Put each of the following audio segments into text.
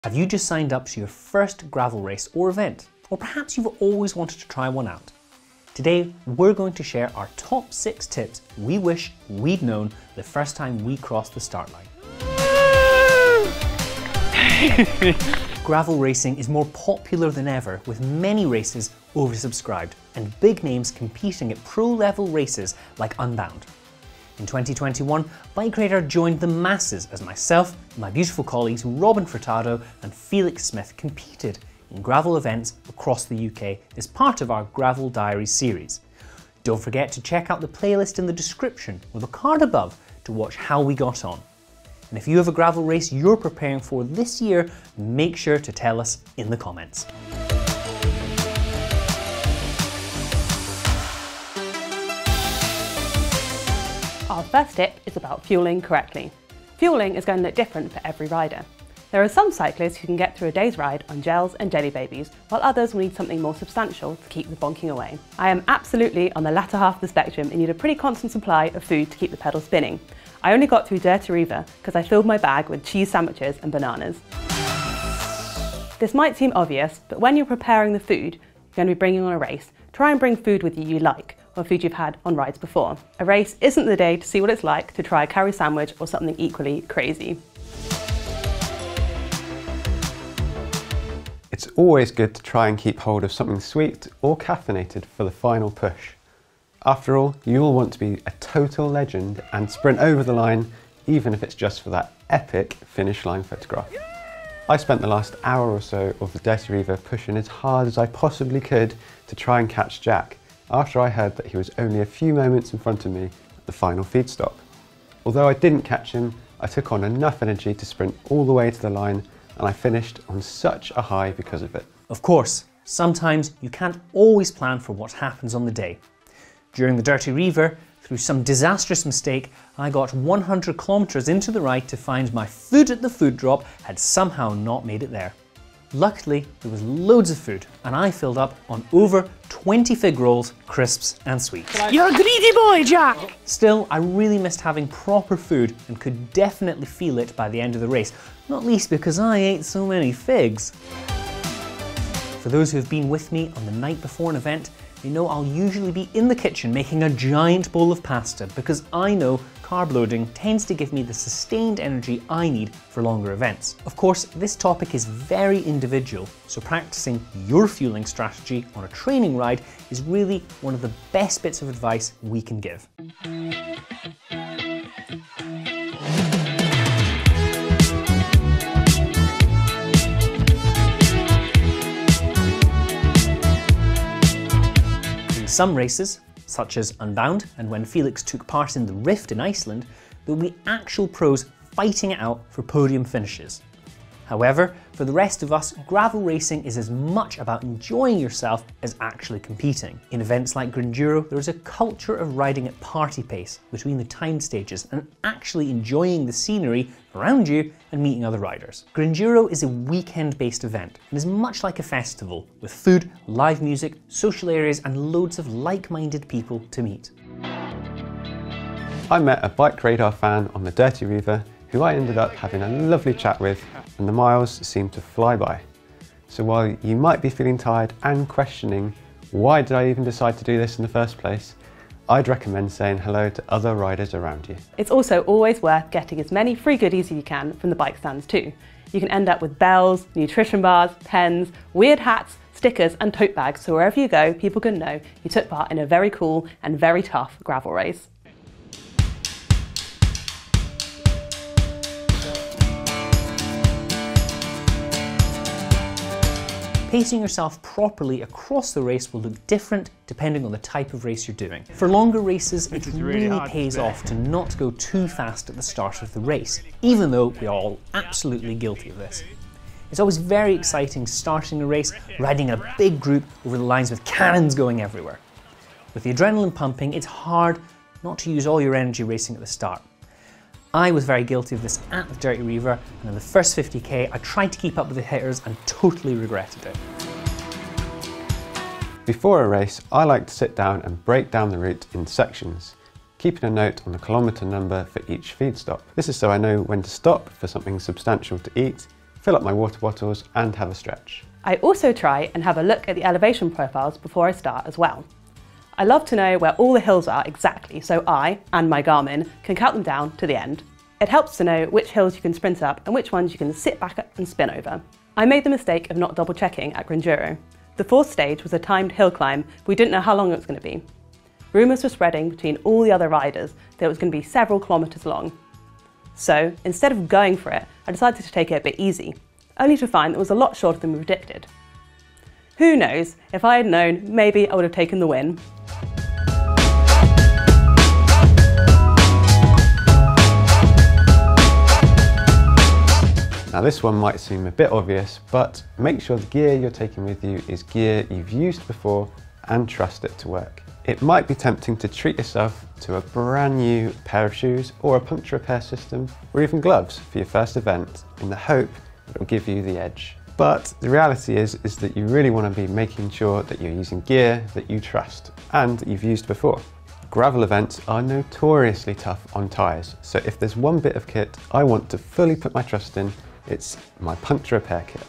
Have you just signed up to your first gravel race or event? Or perhaps you've always wanted to try one out? Today, we're going to share our top 6 tips we wish we'd known the first time we crossed the start line. Gravel racing is more popular than ever, with many races oversubscribed and big names competing at pro-level races like Unbound. In 2021, BikeRadar joined the masses as myself and my beautiful colleagues Robyn and Felix Smith competed in gravel events across the UK as part of our Gravel Diaries series. Don't forget to check out the playlist in the description or the card above to watch how we got on. And if you have a gravel race you're preparing for this year, make sure to tell us in the comments. Our first tip is about fuelling correctly. Fuelling is going to look different for every rider. There are some cyclists who can get through a day's ride on gels and jelly babies, while others will need something more substantial to keep the bonking away. I am absolutely on the latter half of the spectrum and need a pretty constant supply of food to keep the pedal spinning. I only got through Dirty River because I filled my bag with cheese sandwiches and bananas. This might seem obvious, but when you're preparing the food you're going to be bringing on a race, try and bring food with you like, or food you've had on rides before. A race isn't the day to see what it's like to try a curry sandwich or something equally crazy. It's always good to try and keep hold of something sweet or caffeinated for the final push. After all, you'll want to be a total legend and sprint over the line, even if it's just for that epic finish line photograph. I spent the last hour or so of the Dirty River pushing as hard as I possibly could to try and catch Jack, after I heard that he was only a few moments in front of me at the final feed stop. Although I didn't catch him, I took on enough energy to sprint all the way to the line, and I finished on such a high because of it. Of course, sometimes you can't always plan for what happens on the day. During the Dirty River, through some disastrous mistake, I got 100 kilometres into the ride to find my food at the food drop had somehow not made it there. Luckily, there was loads of food and I filled up on over 20 fig rolls, crisps and sweets. You're a greedy boy, Jack! Still, I really missed having proper food and could definitely feel it by the end of the race, not least because I ate so many figs. For those who have been with me on the night before an event, they know I'll usually be in the kitchen making a giant bowl of pasta because I know carb loading tends to give me the sustained energy I need for longer events. Of course, this topic is very individual, so practicing your fueling strategy on a training ride is really one of the best bits of advice we can give. Some races, such as Unbound and when Felix took part in the Rift in Iceland, there will be actual pros fighting it out for podium finishes. However, for the rest of us, gravel racing is as much about enjoying yourself as actually competing. In events like Grinduro, there is a culture of riding at party pace between the time stages and actually enjoying the scenery around you and meeting other riders. Grinduro is a weekend-based event and is much like a festival, with food, live music, social areas and loads of like-minded people to meet. I met a BikeRadar fan on the Dirty River who I ended up having a lovely chat with, and the miles seemed to fly by. So while you might be feeling tired and questioning why did I even decide to do this in the first place, I'd recommend saying hello to other riders around you. It's also always worth getting as many free goodies as you can from the bike stands too. You can end up with bells, nutrition bars, pens, weird hats, stickers and tote bags, so wherever you go, people can know you took part in a very cool and very tough gravel race. Pacing yourself properly across the race will look different depending on the type of race you're doing. For longer races, it really pays off to not go too fast at the start of the race, even though we are all absolutely guilty of this. It's always very exciting starting a race, riding in a big group over the lines with cannons going everywhere. With the adrenaline pumping, it's hard not to use all your energy racing at the start. I was very guilty of this at the Dirty River, and in the first 50k I tried to keep up with the hitters and totally regretted it. Before a race, I like to sit down and break down the route in sections, keeping a note on the kilometre number for each feed stop. This is so I know when to stop for something substantial to eat fill up my water bottles and have a stretch. I also try and have a look at the elevation profiles before I start as well. I love to know where all the hills are exactly so I, and my Garmin, can count them down to the end. It helps to know which hills you can sprint up and which ones you can sit back and spin over. I made the mistake of not double checking at Grinduro. The fourth stage was a timed hill climb, but we didn't know how long it was going to be. Rumours were spreading between all the other riders that it was going to be several kilometres long. So, instead of going for it, I decided to take it a bit easy, only to find it was a lot shorter than we predicted. Who knows, if I had known, maybe I would have taken the win. Now this one might seem a bit obvious, but make sure the gear you're taking with you is gear you've used before and trust it to work. It might be tempting to treat yourself to a brand new pair of shoes or a puncture repair system or even gloves for your first event in the hope that it will give you the edge. But the reality is that you really want to be making sure that you're using gear that you trust and that you've used before. Gravel events are notoriously tough on tyres, so if there's one bit of kit I want to fully put my trust in, it's my puncture repair kit.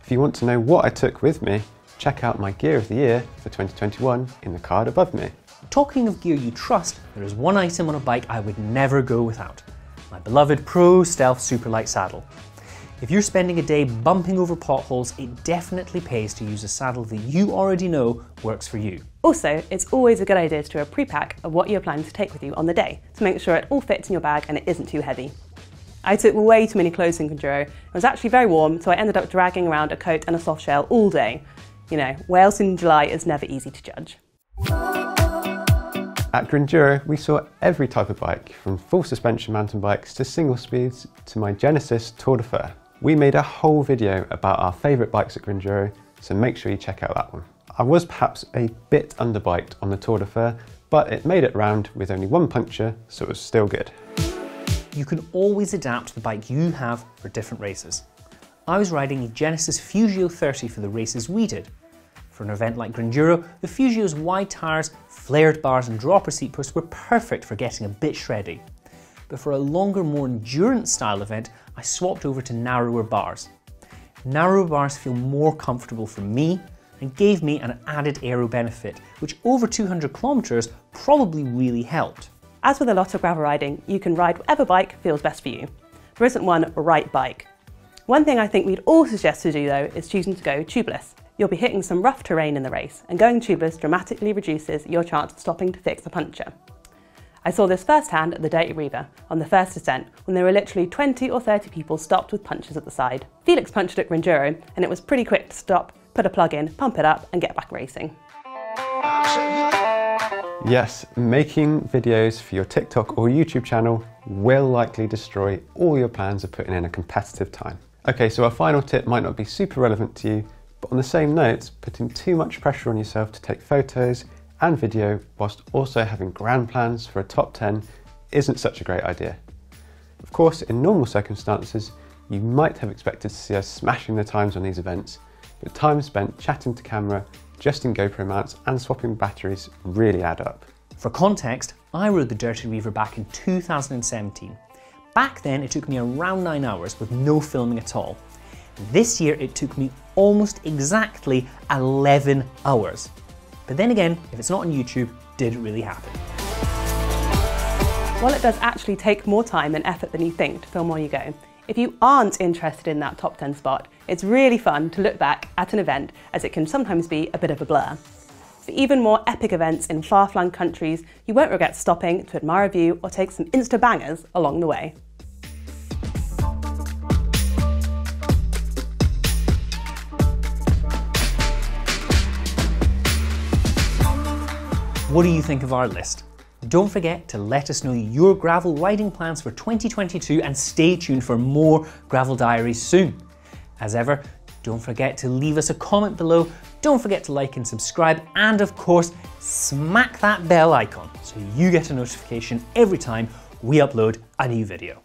If you want to know what I took with me, check out my Gear of the Year for 2021 in the card above me. Talking of gear you trust, there is one item on a bike I would never go without. My beloved Pro Stealth Superlight saddle. If you're spending a day bumping over potholes, it definitely pays to use a saddle that you already know works for you. Also, it's always a good idea to do a pre-pack of what you're planning to take with you on the day, to make sure it all fits in your bag and it isn't too heavy. I took way too many clothes in Grinduro. It was actually very warm, so I ended up dragging around a coat and a soft shell all day. You know, Wales in July is never easy to judge. At Grinduro, we saw every type of bike, from full suspension mountain bikes to single speeds to my Genesis Tour de Fer. We made a whole video about our favourite bikes at Grinduro, so make sure you check out that one. I was perhaps a bit underbiked on the Tour de Fer, but it made it round with only one puncture, so it was still good. You can always adapt the bike you have for different races. I was riding a Genesis Fugio 30 for the races we did. For an event like Grinduro, the Fugio's wide tyres, flared bars and dropper seat posts were perfect for getting a bit shreddy. But for a longer, more endurance style event, I swapped over to narrower bars. Narrower bars feel more comfortable for me and gave me an added aero benefit, which over 200 kilometres probably really helped. As with a lot of gravel riding, you can ride whatever bike feels best for you. There isn't one right bike. One thing I think we'd all suggest to do though is choosing to go tubeless. You'll be hitting some rough terrain in the race, and going tubeless dramatically reduces your chance of stopping to fix a puncture. I saw this firsthand at the Dirty Reaver on the first descent when there were literally 20 or 30 people stopped with punctures at the side. Felix punctured at Grinduro and it was pretty quick to stop, put a plug in, pump it up and get back racing. Yes, making videos for your TikTok or YouTube channel will likely destroy all your plans of putting in a competitive time. Okay, so our final tip might not be super relevant to you, but on the same note, putting too much pressure on yourself to take photos and video whilst also having grand plans for a top 10 isn't such a great idea. Of course, in normal circumstances, you might have expected to see us smashing the times on these events, but time spent chatting to camera, adjusting GoPro mounts and swapping batteries really add up. For context, I rode the Dirty Reaver back in 2017. Back then it took me around 9 hours with no filming at all. This year it took me almost exactly 11 hours. But then again, if it's not on YouTube, did it really happen? While it does actually take more time and effort than you think to film while you go, if you aren't interested in that top 10 spot, it's really fun to look back at an event as it can sometimes be a bit of a blur. For even more epic events in far-flung countries, you won't regret stopping to admire a view or take some Insta bangers along the way. What do you think of our list? Don't forget to let us know your gravel riding plans for 2022 and stay tuned for more Gravel Diaries soon. As ever, don't forget to leave us a comment below, don't forget to like and subscribe, and of course, smack that bell icon so you get a notification every time we upload a new video.